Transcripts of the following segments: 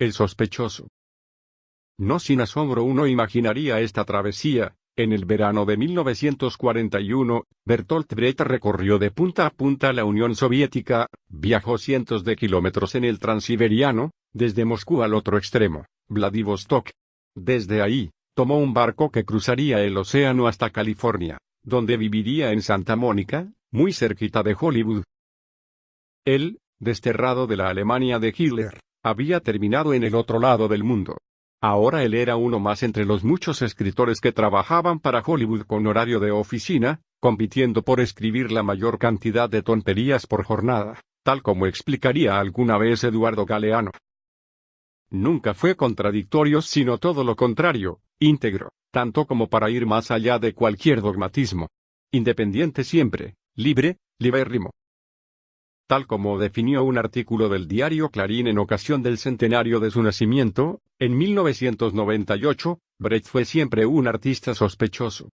el sospechoso. No sin asombro uno imaginaría esta travesía. En el verano de 1941, Bertolt Brecht recorrió de punta a punta la Unión Soviética, viajó cientos de kilómetros en el Transiberiano, desde Moscú al otro extremo, Vladivostok. Desde ahí, tomó un barco que cruzaría el océano hasta California, donde viviría en Santa Mónica, muy cerquita de Hollywood. Él, desterrado de la Alemania de Hitler, había terminado en el otro lado del mundo. Ahora él era uno más entre los muchos escritores que trabajaban para Hollywood con horario de oficina, compitiendo por escribir la mayor cantidad de tonterías por jornada, tal como explicaría alguna vez Eduardo Galeano. Nunca fue contradictorio, sino todo lo contrario, íntegro, tanto como para ir más allá de cualquier dogmatismo. Independiente siempre, libre, libérrimo. Tal como definió un artículo del diario Clarín en ocasión del centenario de su nacimiento, en 1998, Brecht fue siempre un artista sospechoso.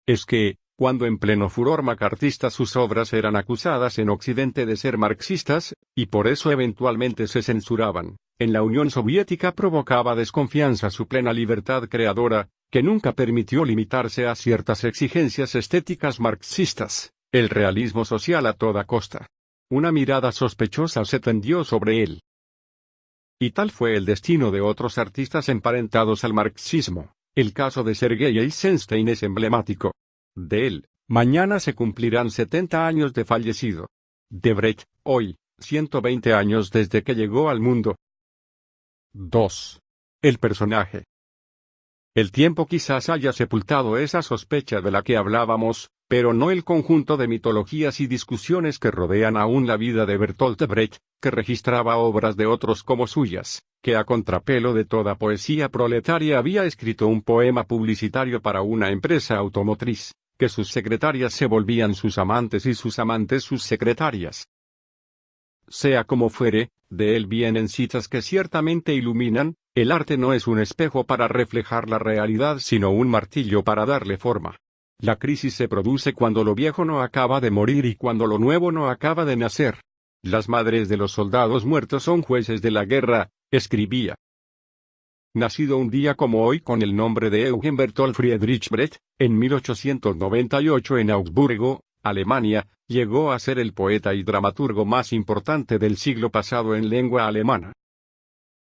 Es que, cuando en pleno furor macartista sus obras eran acusadas en Occidente de ser marxistas, y por eso eventualmente se censuraban, en la Unión Soviética provocaba desconfianza su plena libertad creadora, que nunca permitió limitarse a ciertas exigencias estéticas marxistas, el realismo social a toda costa. Una mirada sospechosa se tendió sobre él. Y tal fue el destino de otros artistas emparentados al marxismo. El caso de Sergei Eisenstein es emblemático. De él, mañana se cumplirán 70 años de fallecido. De Brecht, hoy, 120 años desde que llegó al mundo. 2. El personaje. El tiempo quizás haya sepultado esa sospecha de la que hablábamos, pero no el conjunto de mitologías y discusiones que rodean aún la vida de Bertolt Brecht, que registraba obras de otros como suyas, que a contrapelo de toda poesía proletaria había escrito un poema publicitario para una empresa automotriz, que sus secretarias se volvían sus amantes y sus amantes sus secretarias. Sea como fuere, de él vienen citas que ciertamente iluminan: el arte no es un espejo para reflejar la realidad sino un martillo para darle forma. La crisis se produce cuando lo viejo no acaba de morir y cuando lo nuevo no acaba de nacer. Las madres de los soldados muertos son jueces de la guerra, escribía. Nacido un día como hoy con el nombre de Eugen Bertolt Friedrich Brecht, en 1898 en Augsburgo, Alemania, llegó a ser el poeta y dramaturgo más importante del siglo pasado en lengua alemana.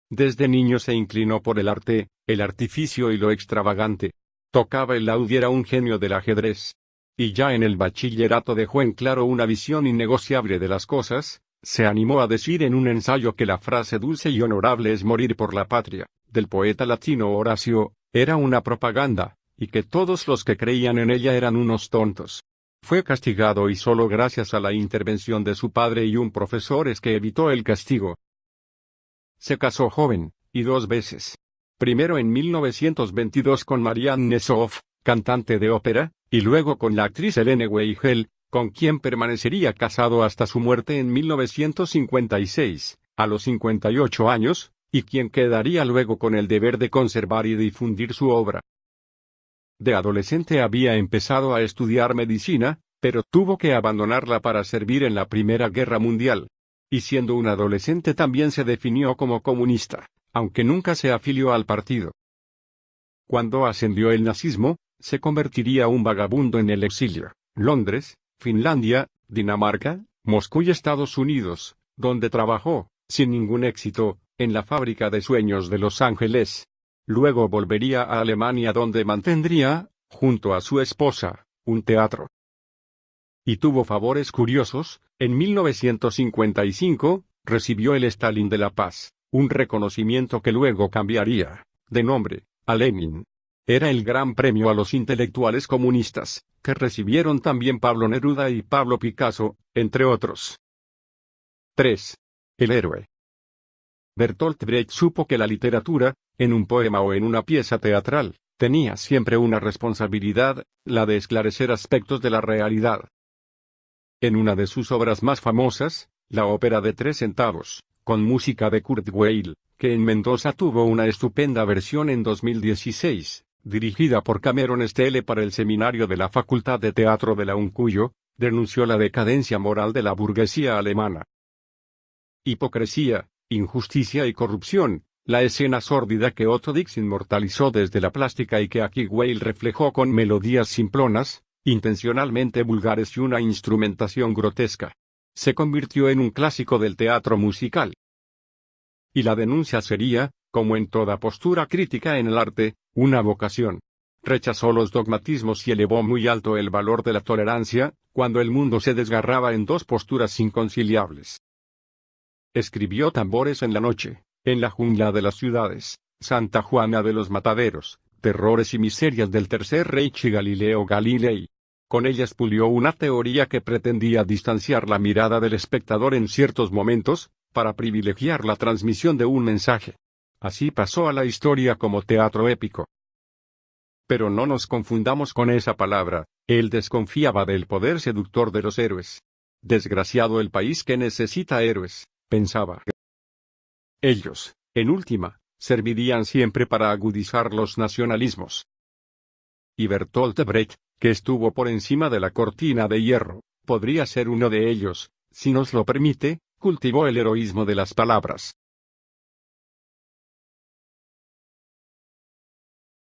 Desde niño se inclinó por el arte, el artificio y lo extravagante. Tocaba el laúd y era un genio del ajedrez. Y ya en el bachillerato dejó en claro una visión innegociable de las cosas. Se animó a decir en un ensayo que la frase dulce y honorable es morir por la patria, del poeta latino Horacio, era una propaganda, y que todos los que creían en ella eran unos tontos. Fue castigado y solo gracias a la intervención de su padre y un profesor es que evitó el castigo. Se casó joven, y 2 veces. Primero en 1922 con Marianne Nessoff, cantante de ópera, y luego con la actriz Helene Weigel, con quien permanecería casado hasta su muerte en 1956, a los 58 años, y quien quedaría luego con el deber de conservar y difundir su obra. De adolescente había empezado a estudiar medicina, pero tuvo que abandonarla para servir en la Primera Guerra Mundial. Y siendo un adolescente también se definió como comunista, aunque nunca se afilió al partido. Cuando ascendió el nazismo, se convertiría un vagabundo en el exilio, Londres, Finlandia, Dinamarca, Moscú y Estados Unidos, donde trabajó, sin ningún éxito, en la fábrica de sueños de Los Ángeles. Luego volvería a Alemania donde mantendría, junto a su esposa, un teatro. Y tuvo favores curiosos. En 1955, recibió el Stalin de la Paz, un reconocimiento que luego cambiaría de nombre a Lenin. Era el gran premio a los intelectuales comunistas, que recibieron también Pablo Neruda y Pablo Picasso, entre otros. 3. El héroe. Bertolt Brecht supo que la literatura, en un poema o en una pieza teatral, tenía siempre una responsabilidad, la de esclarecer aspectos de la realidad. En una de sus obras más famosas, la ópera de 3 centavos, con música de Kurt Weill, que en Mendoza tuvo una estupenda versión en 2016, dirigida por Cameron Stelle para el seminario de la Facultad de Teatro de la UNCUYO, denunció la decadencia moral de la burguesía alemana. Hipocresía, injusticia y corrupción, la escena sórdida que Otto Dix inmortalizó desde la plástica y que aquí Weil reflejó con melodías simplonas, intencionalmente vulgares y una instrumentación grotesca. Se convirtió en un clásico del teatro musical. Y la denuncia sería, como en toda postura crítica en el arte, una vocación. Rechazó los dogmatismos y elevó muy alto el valor de la tolerancia, cuando el mundo se desgarraba en dos posturas inconciliables. Escribió Tambores en la noche, En la jungla de las ciudades, Santa Juana de los Mataderos, Terrores y miserias del Tercer Reich y Galileo Galilei. Con ellas pulió una teoría que pretendía distanciar la mirada del espectador en ciertos momentos, para privilegiar la transmisión de un mensaje. Así pasó a la historia como teatro épico. Pero no nos confundamos con esa palabra, él desconfiaba del poder seductor de los héroes. Desgraciado el país que necesita héroes, pensaba. Ellos, en última, servirían siempre para agudizar los nacionalismos. Y Bertolt Brecht, que estuvo por encima de la cortina de hierro, podría ser uno de ellos, si nos lo permite, cultivó el heroísmo de las palabras.